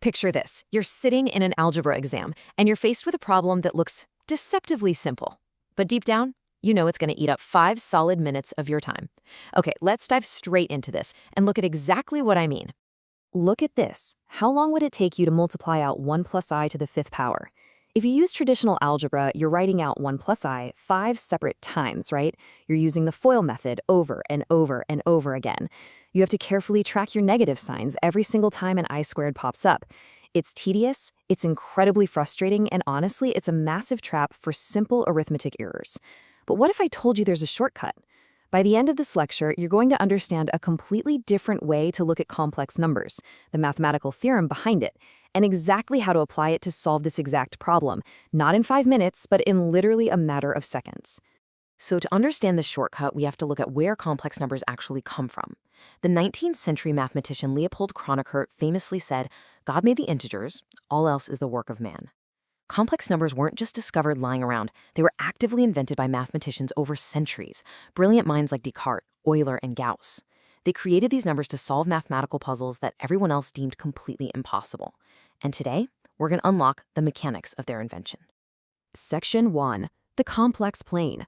Picture this. You're sitting in an algebra exam, and you're faced with a problem that looks deceptively simple. But deep down, you know it's going to eat up 5 solid minutes of your time. Okay, let's dive straight into this and look at exactly what I mean. Look at this. How long would it take you to multiply out 1 plus I to the 5th power? If you use traditional algebra, you're writing out 1 plus I 5 separate times, right? You're using the FOIL method over and over and over again. You have to carefully track your negative signs every single time an I squared pops up. It's tedious, it's incredibly frustrating, and honestly, it's a massive trap for simple arithmetic errors. But what if I told you there's a shortcut? By the end of this lecture, you're going to understand a completely different way to look at complex numbers, the mathematical theorem behind it, and exactly how to apply it to solve this exact problem, not in 5 minutes, but in literally a matter of seconds. So to understand this shortcut, we have to look at where complex numbers actually come from. The 19th century mathematician Leopold Kronecker famously said, "God made the integers, all else is the work of man." Complex numbers weren't just discovered lying around, they were actively invented by mathematicians over centuries, brilliant minds like Descartes, Euler, and Gauss. They created these numbers to solve mathematical puzzles that everyone else deemed completely impossible. And today, we're going to unlock the mechanics of their invention. Section 1. The complex plane.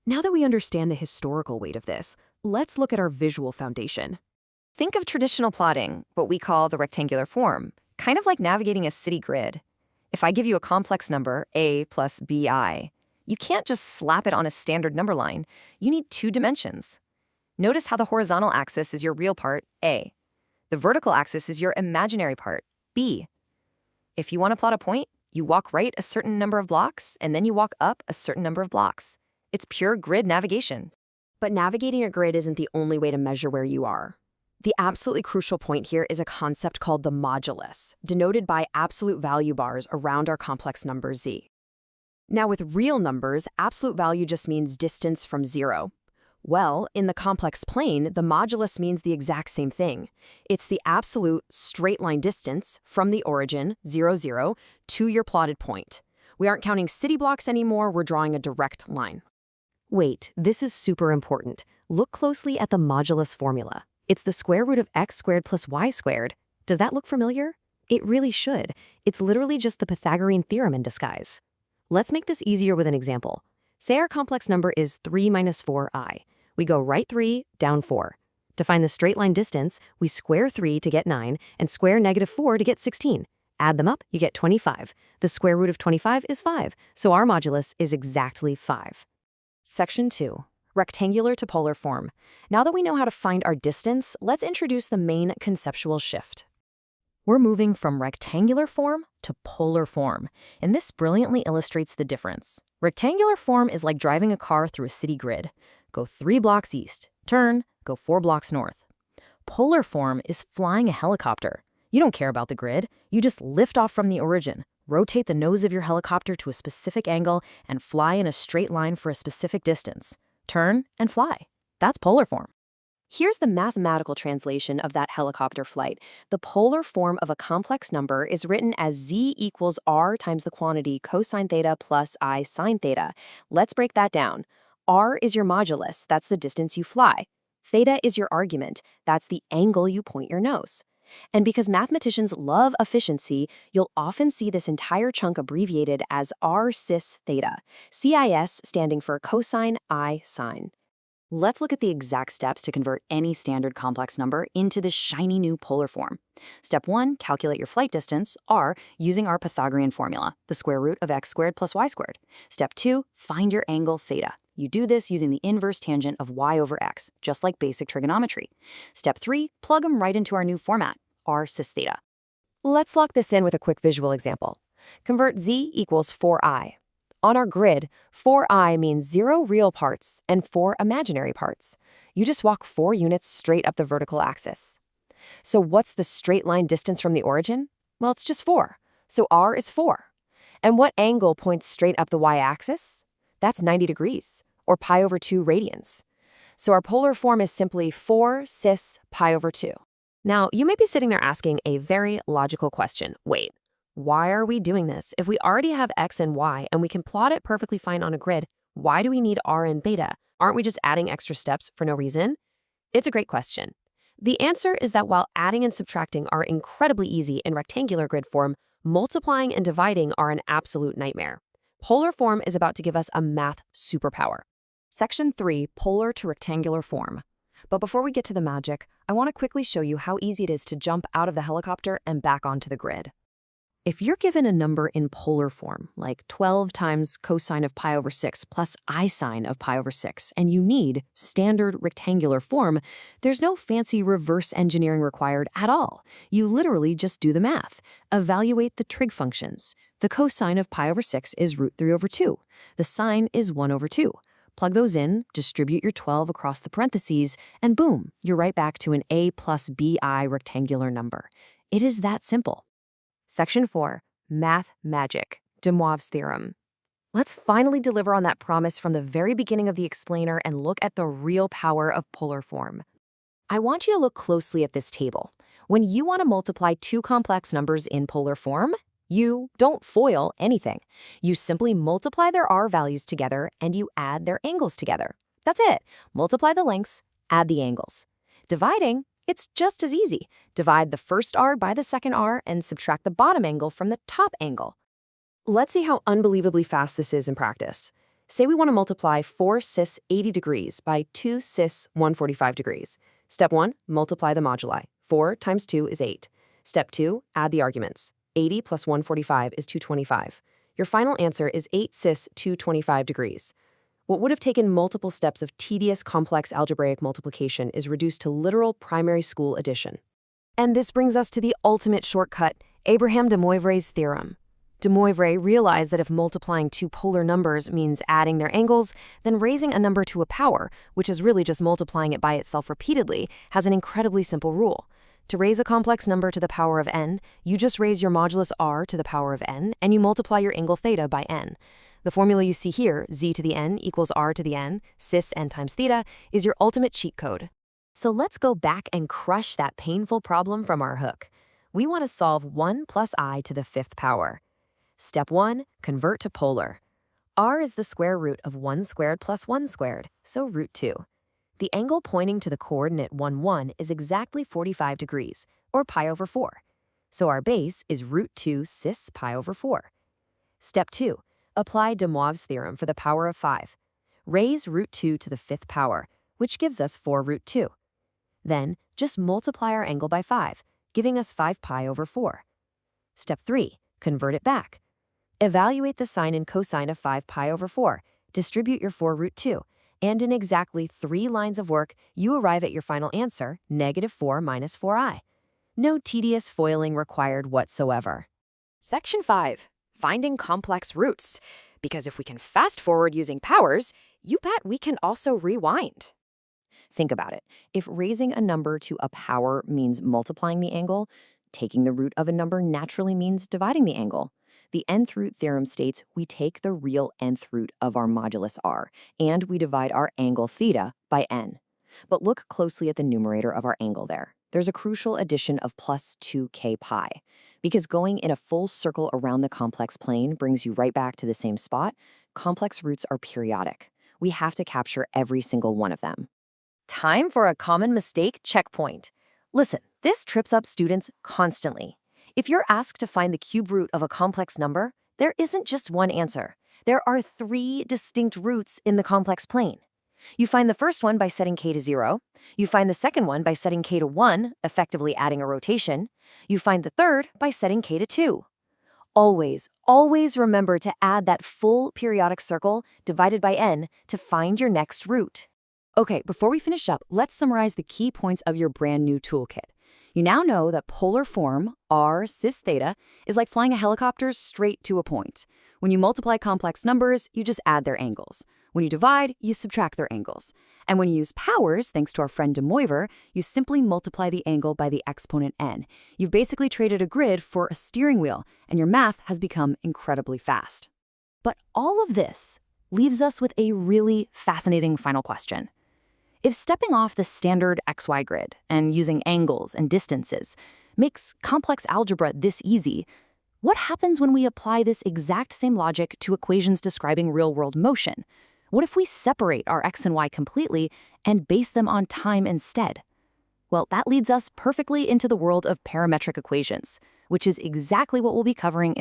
Now that we understand the historical weight of this, let's look at our visual foundation. Think of traditional plotting, what we call the rectangular form, kind of like navigating a city grid. If I give you a complex number, a plus bi, you can't just slap it on a standard number line. You need 2 dimensions. Notice how the horizontal axis is your real part, a. The vertical axis is your imaginary part, b. If you want to plot a point, you walk right a certain number of blocks, and then you walk up a certain number of blocks. It's pure grid navigation. But navigating a grid isn't the only way to measure where you are. The absolutely crucial point here is a concept called the modulus, denoted by absolute value bars around our complex number z. Now with real numbers, absolute value just means distance from 0. Well, in the complex plane, the modulus means the exact same thing. It's the absolute straight line distance from the origin, 0, 0, to your plotted point. We aren't counting city blocks anymore, we're drawing a direct line. Wait, this is super important. Look closely at the modulus formula. It's the square root of x squared plus y squared. Does that look familiar? It really should. It's literally just the Pythagorean theorem in disguise. Let's make this easier with an example. Say our complex number is 3 minus 4i. We go right 3, down 4. To find the straight line distance, we square 3 to get 9 and square negative 4 to get 16. Add them up, you get 25. The square root of 25 is 5, so our modulus is exactly 5. Section 2. Rectangular to polar form. Now that we know how to find our distance, let's introduce the main conceptual shift. We're moving from rectangular form to polar form, and this brilliantly illustrates the difference. Rectangular form is like driving a car through a city grid. Go 3 blocks east, turn, go 4 blocks north. Polar form is flying a helicopter. You don't care about the grid, you just lift off from the origin, rotate the nose of your helicopter to a specific angle, and fly in a straight line for a specific distance. Turn and fly. That's polar form. Here's the mathematical translation of that helicopter flight. The polar form of a complex number is written as z equals r times the quantity cosine theta plus I sine theta. Let's break that down. R is your modulus, that's the distance you fly. Theta is your argument, that's the angle you point your nose. And because mathematicians love efficiency, you'll often see this entire chunk abbreviated as r cis theta, CIS standing for cosine I sine. Let's look at the exact steps to convert any standard complex number into this shiny new polar form. Step 1, calculate your flight distance, r, using our Pythagorean formula, the square root of x squared plus y squared. Step 2, find your angle theta. You do this using the inverse tangent of y over x, just like basic trigonometry. Step 3, plug them right into our new format, r cis theta. Let's lock this in with a quick visual example. Convert z equals 4i. On our grid, 4i means 0 real parts and 4 imaginary parts. You just walk 4 units straight up the vertical axis. So what's the straight line distance from the origin? Well, it's just 4. So r is 4. And what angle points straight up the y-axis? That's 90 degrees, or pi over 2 radians. So our polar form is simply 4 cis pi over 2. Now, you may be sitting there asking a very logical question. Wait, why are we doing this? If we already have x and y and we can plot it perfectly fine on a grid, why do we need r and beta? Aren't we just adding extra steps for no reason? It's a great question. The answer is that while adding and subtracting are incredibly easy in rectangular grid form, multiplying and dividing are an absolute nightmare. Polar form is about to give us a math superpower. Section 3, polar to rectangular form. But before we get to the magic, I want to quickly show you how easy it is to jump out of the helicopter and back onto the grid. If you're given a number in polar form, like 12 times cosine of pi over 6 plus I sine of pi over 6, and you need standard rectangular form, there's no fancy reverse engineering required at all. You literally just do the math. Evaluate the trig functions. The cosine of pi over 6 is root 3 over 2. The sine is 1 over 2. Plug those in, distribute your 12 across the parentheses, and boom, you're right back to an a plus bi rectangular number. It is that simple. Section 4, Math Magic, de Moivre's Theorem. Let's finally deliver on that promise from the very beginning of the explainer and look at the real power of polar form. I want you to look closely at this table. When you want to multiply two complex numbers in polar form, you don't FOIL anything. You simply multiply their r values together and you add their angles together. That's it. Multiply the lengths, add the angles. Dividing, it's just as easy. Divide the first r by the second r and subtract the bottom angle from the top angle. Let's see how unbelievably fast this is in practice. Say we want to multiply 4 cis 80 degrees by 2 cis 145 degrees. Step 1, multiply the moduli. 4 times 2 is 8. Step 2, add the arguments. 80 plus 145 is 225. Your final answer is 8 cis 225 degrees. What would have taken multiple steps of tedious complex algebraic multiplication is reduced to literal primary school addition. And this brings us to the ultimate shortcut, Abraham de Moivre's theorem. De Moivre realized that if multiplying two polar numbers means adding their angles, then raising a number to a power, which is really just multiplying it by itself repeatedly, has an incredibly simple rule. To raise a complex number to the power of n, you just raise your modulus r to the power of n, and you multiply your angle theta by n. The formula you see here, z to the n equals r to the n, cis n times theta, is your ultimate cheat code. So let's go back and crush that painful problem from our hook. We want to solve 1 plus I to the 5th power. Step 1, convert to polar. R is the square root of 1 squared plus 1 squared, so root 2. The angle pointing to the coordinate 1, 1 is exactly 45 degrees, or pi over 4. So our base is root 2 cis pi over 4. Step 2, apply de Moivre's theorem for the power of 5. Raise root 2 to the 5th power, which gives us 4 root 2. Then, just multiply our angle by 5, giving us 5 pi over 4. Step 3, convert it back. Evaluate the sine and cosine of 5 pi over 4. Distribute your 4 root 2. And in exactly 3 lines of work, you arrive at your final answer, -4 minus 4i. No tedious foiling required whatsoever. Section 5, finding complex roots. Because if we can fast forward using powers, you bet we can also rewind. Think about it. If raising a number to a power means multiplying the angle, taking the root of a number naturally means dividing the angle. The nth root theorem states we take the real nth root of our modulus r, and we divide our angle theta by n. But look closely at the numerator of our angle there. There's a crucial addition of plus 2k pi. Because going in a full circle around the complex plane brings you right back to the same spot, complex roots are periodic. We have to capture every single one of them. Time for a common mistake checkpoint. Listen, this trips up students constantly. If you're asked to find the cube root of a complex number, there isn't just one answer. There are 3 distinct roots in the complex plane. You find the first one by setting k to 0. You find the second one by setting k to 1, effectively adding a rotation. You find the third by setting k to 2. Always remember to add that full periodic circle divided by n to find your next root. Okay, before we finish up, let's summarize the key points of your brand new toolkit. You now know that polar form, r cis theta, is like flying a helicopter straight to a point. When you multiply complex numbers, you just add their angles. When you divide, you subtract their angles. And when you use powers, thanks to our friend de Moivre, you simply multiply the angle by the exponent n. You've basically traded a grid for a steering wheel, and your math has become incredibly fast. But all of this leaves us with a really fascinating final question. If stepping off the standard XY grid and using angles and distances makes complex algebra this easy, what happens when we apply this exact same logic to equations describing real-world motion? What if we separate our x and y completely and base them on time instead? Well, that leads us perfectly into the world of parametric equations, which is exactly what we'll be covering in